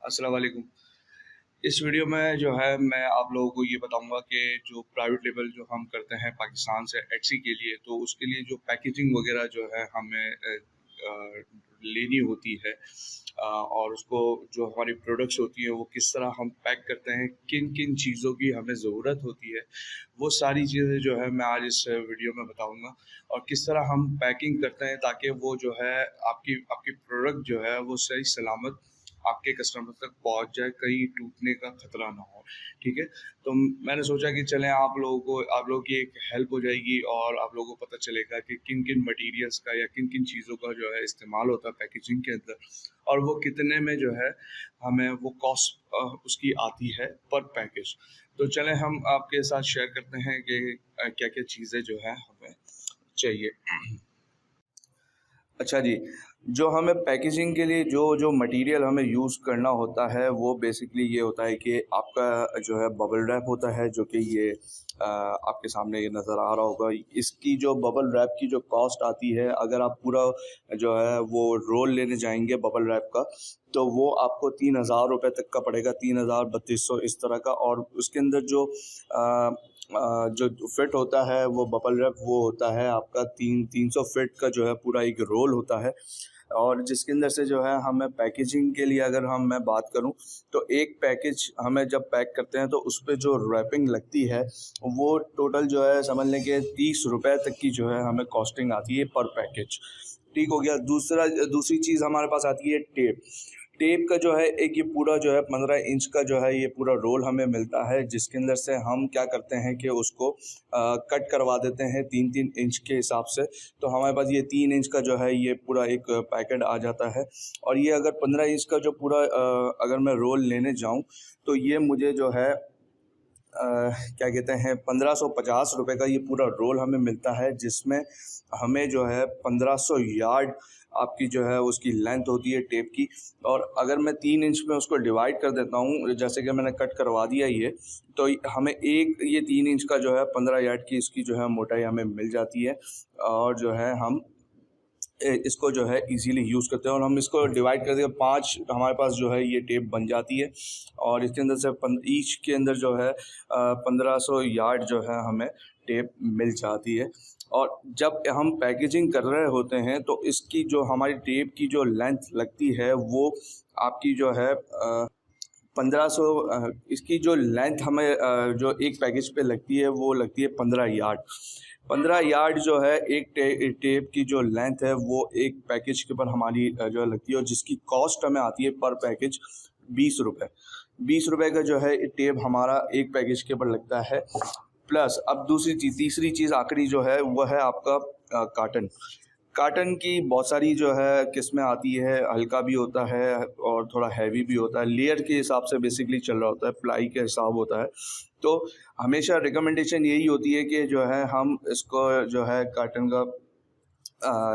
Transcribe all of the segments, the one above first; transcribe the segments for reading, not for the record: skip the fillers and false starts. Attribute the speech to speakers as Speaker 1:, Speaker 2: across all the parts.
Speaker 1: अस्सलाम वालेकुम। इस वीडियो में जो है मैं आप लोगों को ये बताऊँगा कि जो प्राइवेट लेबल जो हम करते हैं पाकिस्तान से एटसी के लिए, तो उसके लिए जो पैकेजिंग वग़ैरह जो है हमें लेनी होती है, और उसको जो हमारी प्रोडक्ट्स होती हैं वो किस तरह हम पैक करते हैं, किन-किन चीज़ों की हमें ज़रूरत होती है, वो सारी चीज़ें जो है मैं आज इस वीडियो में बताऊँगा। और किस तरह हम पैकिंग करते हैं ताकि वो जो है आपकी आपकी प्रोडक्ट जो है वो सही सलामत आपके कस्टमर तक पहुँच जाए, कहीं टूटने का खतरा ना हो, ठीक है? तो मैंने सोचा कि चलें आप लोगों की एक हेल्प हो जाएगी और आप लोगों को पता चलेगा कि किन-किन मटीरियल्स का या किन-किन चीज़ों का जो है इस्तेमाल होता है पैकेजिंग के अंदर, और वो कितने में जो है हमें वो कॉस्ट उसकी आती है पर पैकेज। तो चलें हम आपके साथ शेयर करते हैं कि क्या-क्या चीज़ें जो है हमें चाहिए। अच्छा जी, जो हमें पैकेजिंग के लिए जो मटेरियल हमें यूज़ करना होता है वो बेसिकली ये होता है कि आपका जो है बबल रैप होता है, जो कि ये आपके सामने ये नज़र आ रहा होगा। इसकी जो बबल रैप की जो कॉस्ट आती है, अगर आप पूरा जो है वो रोल लेने जाएँगे बबल रैप का, तो वो आपको 3000 रुपए तक का पड़ेगा, 3000 3200 इस तरह का। और उसके अंदर जो फिट होता है वो बबल रैप वो होता है आपका 300 फिट का जो है पूरा एक रोल होता है। और जिसके अंदर से जो है हमें पैकेजिंग के लिए अगर मैं बात करूं, तो एक पैकेज हमें जब पैक करते हैं तो उस पे जो रैपिंग लगती है वो टोटल जो है समझ लें कि 30 रुपए तक की जो है हमें कॉस्टिंग आती है पर पैकेज। ठीक हो गया। दूसरी चीज़ हमारे पास आती है टेप। टेप का जो है एक ये पूरा जो है 15 इंच का जो है ये पूरा रोल हमें मिलता है, जिसके अंदर से हम क्या करते हैं कि उसको कट करवा देते हैं 3-3 इंच के हिसाब से। तो हमारे पास ये 3 इंच का जो है ये पूरा एक पैकेट आ जाता है। और ये अगर 15 इंच का जो पूरा अगर मैं रोल लेने जाऊं, तो ये मुझे जो है क्या कहते हैं 1550 रुपये का ये पूरा रोल हमें मिलता है, जिसमें हमें जो है 1500 यार्ड आपकी जो है उसकी लेंथ होती है टेप की। और अगर मैं 3 इंच में उसको डिवाइड कर देता हूँ, जैसे कि मैंने कट करवा दिया ये, तो हमें एक ये 3 इंच का जो है 15 यार्ड की इसकी जो है मोटाई हमें मिल जाती है। और जो है हम इसको जो है इजीली यूज़ करते हैं। और हम इसको डिवाइड कर देंगे 5, हमारे पास जो है ये टेप बन जाती है। और इसके अंदर से ईच के अंदर जो है 1500 यार्ड जो है हमें टेप मिल जाती है। और जब हम पैकेजिंग कर रहे होते हैं तो इसकी जो हमारी टेप की जो लेंथ लगती है वो आपकी जो है 1500, इसकी जो लेंथ हमें जो एक पैकेज पे लगती है वो लगती है 15 यार्ड। 15 यार्ड जो है एक टेप की जो लेंथ है वो एक पैकेज के ऊपर हमारी जो है लगती है, और जिसकी कॉस्ट हमें आती है पर पैकेज 20 रुपये। 20 रुपये का जो है टेप हमारा एक पैकेज के ऊपर लगता है। प्लस अब तीसरी चीज़ आखिरी जो है वो है आपका काटन। काटन की बहुत सारी जो है किस्में आती है, हल्का भी होता है और थोड़ा हैवी भी होता है, लेयर के हिसाब से बेसिकली चल रहा होता है, प्लाई के हिसाब होता है। तो हमेशा रिकमेंडेशन यही होती है कि जो है हम इसको जो है काटन का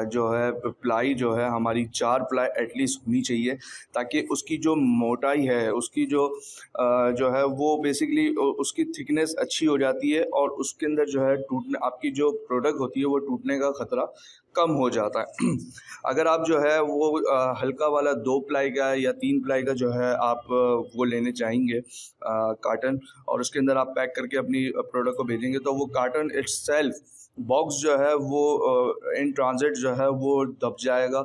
Speaker 1: जो है प्लाई जो है हमारी 4 प्लाई एटलीस्ट होनी चाहिए, ताकि उसकी जो मोटाई है उसकी जो है वो बेसिकली उसकी थिकनेस अच्छी हो जाती है, और उसके अंदर जो है टूटने आपकी जो प्रोडक्ट होती है वो टूटने का ख़तरा कम हो जाता है। अगर आप जो है वो हल्का वाला 2 प्लाई का या 3 प्लाई का जो है आप वो लेने चाहेंगे काटन, और उसके अंदर आप पैक करके अपनी प्रोडक्ट को भेजेंगे, तो वो काटन इट्सेल्फ बॉक्स जो है वो इन ट्रांजिट जो है वो दब जाएगा।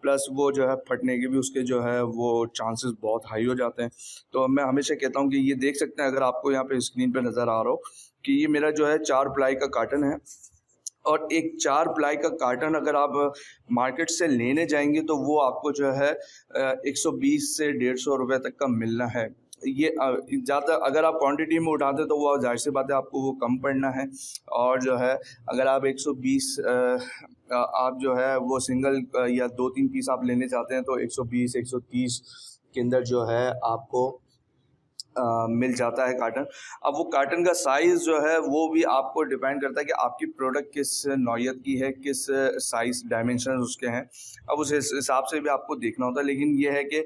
Speaker 1: प्लस वो जो है फटने के भी उसके जो है वो चांसेस बहुत हाई हो जाते हैं। तो मैं हमेशा कहता हूँ कि ये देख सकते हैं, अगर आपको यहाँ पे स्क्रीन पे नज़र आ रहा हो कि ये मेरा जो है 4 प्लाई का कार्टन है। और एक 4 प्लाई का कार्टन अगर आप मार्केट से लेने जाएंगे तो वो आपको जो है 120 से 150 रुपये तक का मिलना है। ये ज़्यादा अगर आप क्वांटिटी में उठाते तो वो जाहिर सी बात है आपको वो कम पड़ना है। और जो है अगर आप 120 आप जो है वो सिंगल या 2-3 पीस आप लेने चाहते हैं तो 120 130 के अंदर जो है आपको मिल जाता है कार्टन। अब वो कार्टन का साइज़ जो है वो भी आपको डिपेंड करता है कि आपकी प्रोडक्ट किस नौइयत की है, किस साइज़ डायमेंशन उसके हैं। अब उस हिसाब से भी आपको देखना होता है, लेकिन ये है कि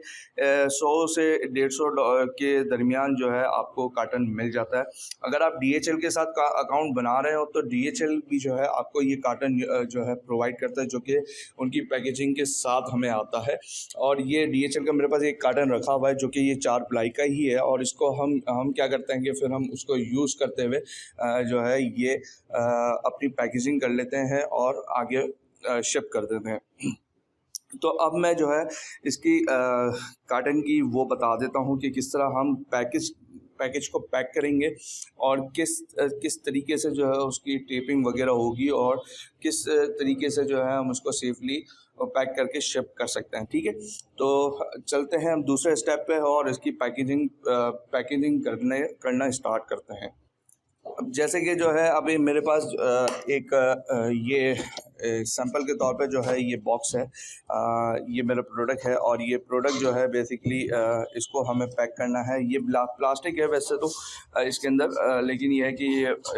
Speaker 1: 100 से 150 के दरमियान जो है आपको कार्टन मिल जाता है। अगर आप DHL के साथ का अकाउंट बना रहे हो तो DHL भी जो है आपको ये कार्टन जो है प्रोवाइड करता है, जो कि उनकी पैकेजिंग के साथ हमें आता है। और ये DHL का मेरे पास एक कार्टन रखा हुआ है जो कि ये 4 प्लाई का ही है, और इसको हम क्या करते हैं कि फिर हम उसको यूज़ करते हुए जो है ये अपनी पैकेजिंग कर लेते हैं और आगे शिप कर देते हैं। तो अब मैं जो है इसकी कार्टन की वो बता देता हूँ कि किस तरह हम पैकेज को पैक करेंगे और किस तरीके से जो है उसकी टेपिंग वगैरह होगी, और किस तरीके से जो है हम उसको सेफली पैक करके शिप कर सकते हैं। ठीक है, तो चलते हैं हम दूसरे स्टेप पे और इसकी पैकेजिंग करना स्टार्ट करते हैं। अब जैसे कि जो है अभी मेरे पास एक ये सैंपल के तौर पे जो है ये बॉक्स है, ये मेरा प्रोडक्ट है, और ये प्रोडक्ट जो है बेसिकली इसको हमें पैक करना है। ये प्लास्टिक है वैसे तो इसके अंदर, लेकिन ये है कि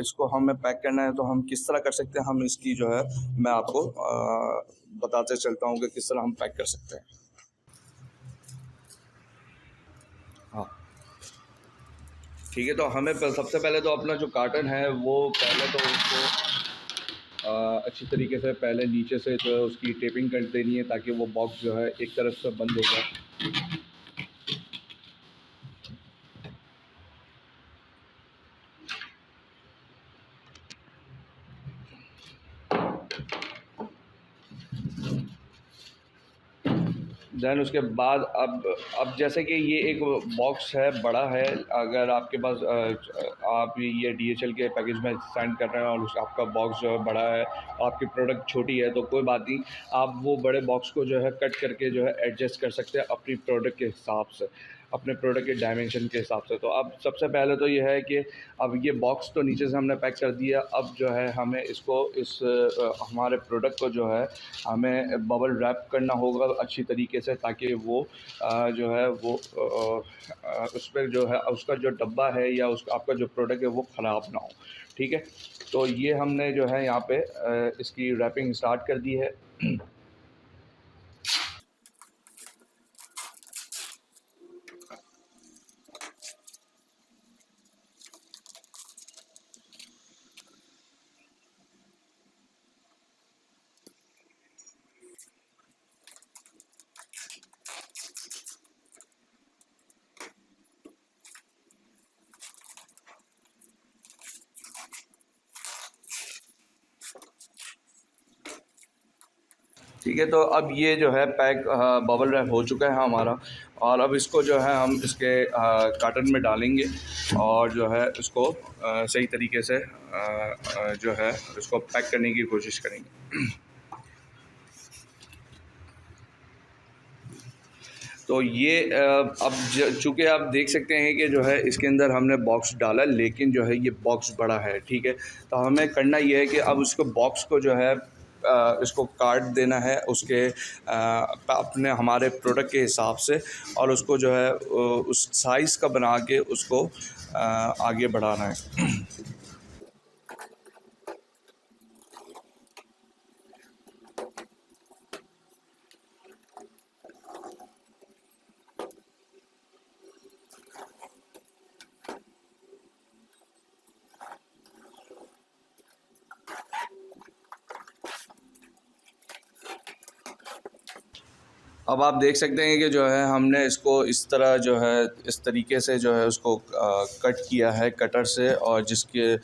Speaker 1: इसको हमें पैक करना है। तो हम किस तरह कर सकते हैं, हम इसकी जो है मैं आपको बताते चलता हूँ कि किस तरह हम पैक कर सकते हैं। हाँ ठीक है, तो हमें सबसे पहले तो अपना जो कार्टन है वो पहले तो उसको अच्छी तरीके से पहले नीचे से जो है उसकी टेपिंग कर देनी है, ताकि वो बॉक्स जो है एक तरफ से बंद हो जाए। दैन उसके बाद अब जैसे कि ये एक बॉक्स है, बड़ा है। अगर आपके पास आप ये DHL के पैकेज में सेंड कर रहे हैं और आपका बॉक्स जो है बड़ा है, आपकी प्रोडक्ट छोटी है, तो कोई बात नहीं, आप वो बड़े बॉक्स को जो है कट करके जो है एडजस्ट कर सकते हैं अपनी प्रोडक्ट के हिसाब से, अपने प्रोडक्ट के डायमेंशन के हिसाब से। तो अब सबसे पहले तो ये है कि अब ये बॉक्स तो नीचे से हमने पैक कर दिया। अब जो है हमें इसको हमारे प्रोडक्ट को जो है हमें बबल रैप करना होगा अच्छी तरीके से, ताकि वो जो है वो उस पर जो है उसका जो डब्बा है या आपका जो प्रोडक्ट है वो ख़राब ना हो। ठीक है, तो ये हमने जो है यहाँ पे इसकी रैपिंग स्टार्ट कर दी है। ठीक है, तो अब ये जो है पैक बबल रैप हो चुका है हमारा, और अब इसको जो है हम इसके कार्टन में डालेंगे और जो है इसको सही तरीके से जो है इसको पैक करने की कोशिश करेंगे। तो ये अब चूँकि आप देख सकते हैं कि जो है इसके अंदर हमने बॉक्स डाला, लेकिन जो है ये बॉक्स बड़ा है। ठीक है, तो हमें करना ये है कि अब उसको बॉक्स को जो है इसको काट देना है उसके अपने हमारे प्रोडक्ट के हिसाब से, और उसको जो है उस साइज़ का बना के उसको आगे बढ़ाना है। अब आप देख सकते हैं कि जो है हमने इसको इस तरह जो है इस तरीके से जो है उसको कट किया है कटर से, और जिसके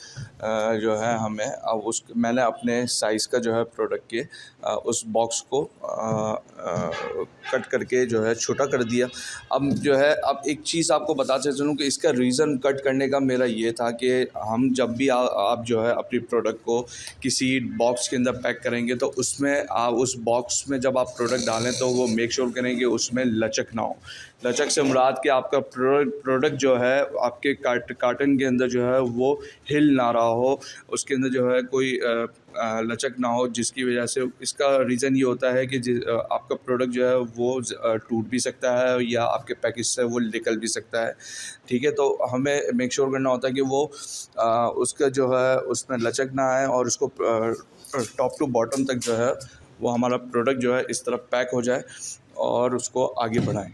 Speaker 1: जो है हमें अब मैंने अपने साइज़ का जो है प्रोडक्ट के उस बॉक्स को कट करके जो है छोटा कर दिया। अब जो है अब एक चीज़ आपको बताते चलूँ कि इसका रीज़न कट करने का मेरा ये था कि हम जब भी आप जो है अपनी प्रोडक्ट को किसी बॉक्स के अंदर पैक करेंगे, तो उसमें उस बॉक्स में जब आप प्रोडक्ट डालें तो वो मेक मेक श्योर करें कि उसमें लचक ना हो। लचक से मुराद कि आपका प्रोडक्ट जो है आपके कार्टन के अंदर जो है वो हिल ना रहा हो, उसके अंदर जो है कोई लचक ना हो, जिसकी वजह से इसका रीज़न ये होता है कि आपका प्रोडक्ट जो है वो टूट भी सकता है या आपके पैकेज से वो निकल भी सकता है। ठीक है, तो हमें मेक श्योर करना होता है कि वो उसका जो है उसमें लचक ना आए और उसको टॉप टू बॉटम तक जो है वो हमारा प्रोडक्ट जो है इस तरह पैक हो जाए और उसको आगे बढ़ाएं।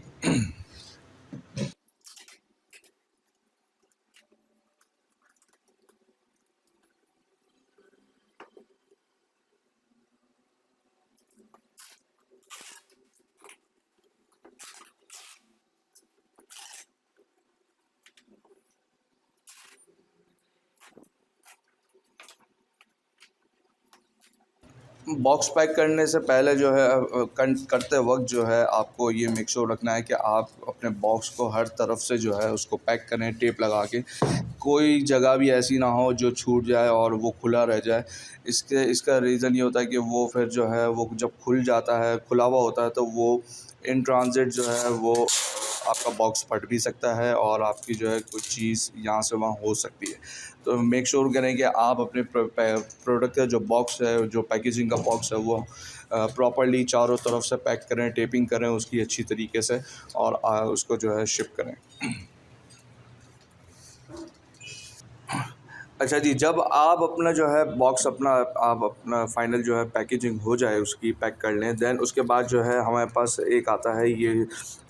Speaker 1: बॉक्स पैक करने से पहले जो है करते वक्त जो है आपको ये मेक श्योर रखना है कि आप अपने बॉक्स को हर तरफ से जो है उसको पैक करें टेप लगा के। कोई जगह भी ऐसी ना हो जो छूट जाए और वो खुला रह जाए। इसका रीज़न ये होता है कि वो फिर जो है वो जब खुल जाता है, खुला हुआ होता है, तो वो इन ट्रांज़िट जो है वो आपका बॉक्स फट भी सकता है और आपकी जो है कुछ चीज़ यहाँ से वहाँ हो सकती है। तो मेक श्योर करें कि आप अपने प्रोडक्ट का जो बॉक्स है, जो पैकेजिंग का बॉक्स है, वो प्रॉपर्ली चारों तरफ से पैक करें, टेपिंग करें उसकी अच्छी तरीके से और उसको जो है शिप करें। अच्छा जी, जब आप अपना जो है बॉक्स आप अपना फ़ाइनल जो है पैकेजिंग हो जाए उसकी, पैक कर लें, देन उसके बाद जो है हमारे पास एक आता है ये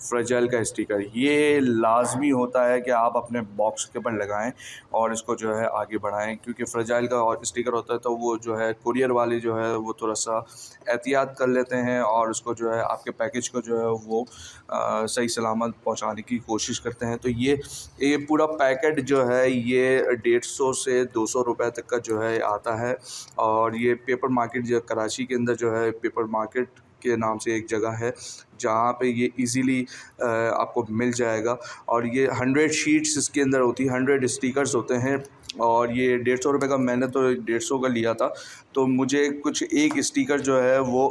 Speaker 1: फ्रेजाइल का स्टिकर। ये लाज़मी होता है कि आप अपने बॉक्स के ऊपर लगाएं और इसको जो है आगे बढ़ाएं, क्योंकि फ्रेजाइल का और स्टिकर होता है तो वो जो है कुरियर वाले जो है वो थोड़ा-सा एहतियात कर लेते हैं और उसको जो है आपके पैकेज को जो है वो सही सलामत पहुंचाने की कोशिश करते हैं। तो ये पूरा पैकेट जो है ये 150 से 200 रुपए तक का जो है आता है। और ये पेपर मार्केट जो कराची के अंदर जो है पेपर मार्केट के नाम से एक जगह है जहाँ पे ये इजीली आपको मिल जाएगा। और ये 100 शीट्स इसके अंदर होती है, 100 स्टिकर्स होते हैं और ये 150 रुपये का, मैंने तो 150 का लिया था। तो मुझे कुछ एक स्टिकर जो है वो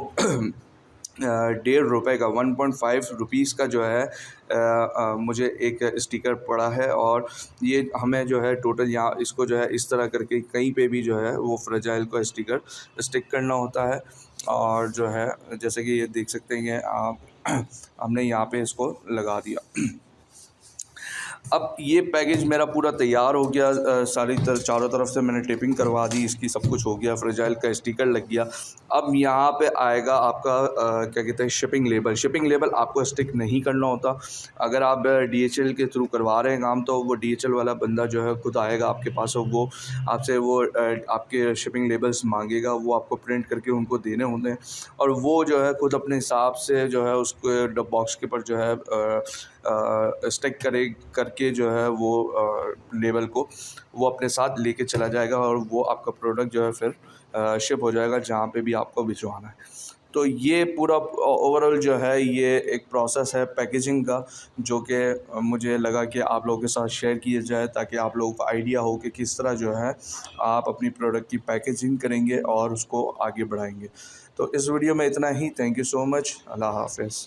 Speaker 1: 1.5 रुपये का, 1.5 रुपीज़ का जो है मुझे एक स्टिकर पड़ा है। और ये हमें जो है टोटल यहाँ इसको जो है इस तरह करके कहीं पे भी जो है वो फ्रेजाइल का स्टिकर स्टिक करना होता है। और जो है जैसे कि ये देख सकते हैं आप हमने यहाँ पे इसको लगा दिया। अब ये पैकेज मेरा पूरा तैयार हो गया, चारों तरफ से मैंने टेपिंग करवा दी इसकी, सब कुछ हो गया, फ्रेजाइल का स्टिकर लग गया। अब यहाँ पे आएगा आपका क्या कहते हैं शिपिंग लेबल। शिपिंग लेबल आपको स्टिक नहीं करना होता। अगर आप DHL के थ्रू करवा रहे हैं काम, तो वो DHL वाला बंदा जो है खुद आएगा आपके पास और वो आपसे वो आपके शिपिंग लेबल्स मांगेगा, वो आपको प्रिंट करके उनको देने होते हैं और वो जो है खुद अपने हिसाब से जो है उसको बॉक्स के ऊपर जो है स्टिक करके जो है वो लेबल को वो अपने साथ लेके चला जाएगा और वो आपका प्रोडक्ट जो है फिर शिप हो जाएगा जहाँ पे भी आपको भिजवाना है। तो ये पूरा ओवरऑल जो है ये एक प्रोसेस है पैकेजिंग का, जो कि मुझे लगा कि आप लोगों के साथ शेयर किया जाए ताकि आप लोगों को आइडिया हो कि किस तरह जो है आप अपनी प्रोडक्ट की पैकेजिंग करेंगे और उसको आगे बढ़ाएंगे। तो इस वीडियो में इतना ही। Thank you so much. अल्लाह हाफ़िज़।